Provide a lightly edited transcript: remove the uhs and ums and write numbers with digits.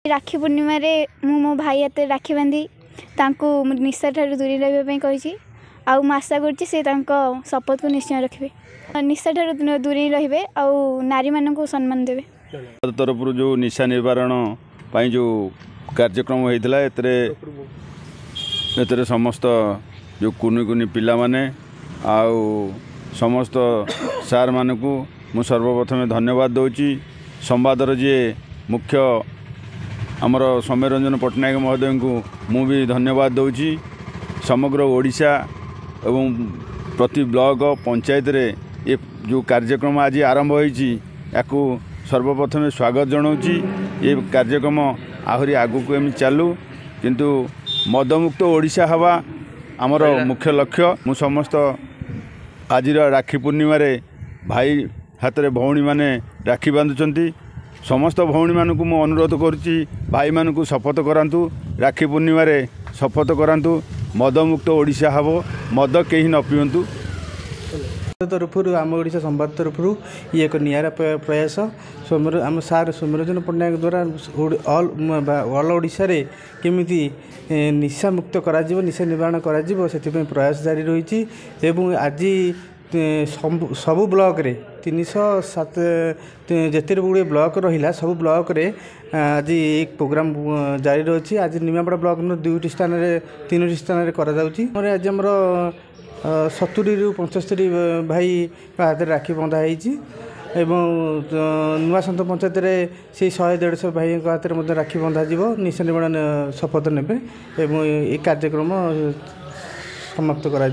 राखी पूर्णिमा रे मो भाई हाथ राखी बांधी निशा ठार दूरी रही आउ आशा कर शपथ को निश्चय रखिए निशा ठार दूरी रे नारी मान को सम्मान देवे तरफ जो निशा निवारण जो कार्यक्रम होता है समस्त जो कुनी कुनी पिला माने आउ समस्त सार मान को मु सर्वप्रथम धन्यवाद दूची संवादर जी मुख्य आमर सौम्य रंजन पट्टनायक महोदय को मु भी धन्यवाद दूची समग्र ओडिशा एवं प्रति ब्लॉक पंचायत रे ये जो कार्यक्रम आज आरंभ होईची याकू सर्वप्रथम स्वागत जनाऊँगी ये कार्यक्रम आहरी आगू को एम चालू किंतु मदमुक्त ओडिशा हवा आमर मुख्य लक्ष्य मु समस्त आज राखी पूर्णिमा रे भाई हाथ में भौणी माने राखी बांधुंट समस्त भौणी मानू मु अनुरोध करुच्ची भाई मानू शपथ करातु राखी पूर्णिमा रे शपथ करातु मदमुक्त ओडिशा हब मद कहीं न पिंतु तरफ आम ओडिशा संवाद तरफ ये एक निरा प्रयास आम सार सौम्यरंजन पट्टनायक द्वारा ऑल ओडिशा रे केमिति निशा मुक्त करा निशा निवारण करा प्रयास जारी रही आज सबु ब्लॉक रे 307 जिते गुड़े ब्लॉक रहा सब ब्लॉक रे आज एक प्रोग्राम जारी रही आज निमापड़ा ब्लॉक 2टी स्थान 3टी स्थान आज आमर 70 ରୁ 75 भाई हाथ राखी बंधा नुआ सन्त पंचायत से 100-150 भाई हाथ में राखी बंधा निशा निवारण शपथ ने कार्यक्रम समाप्त करा।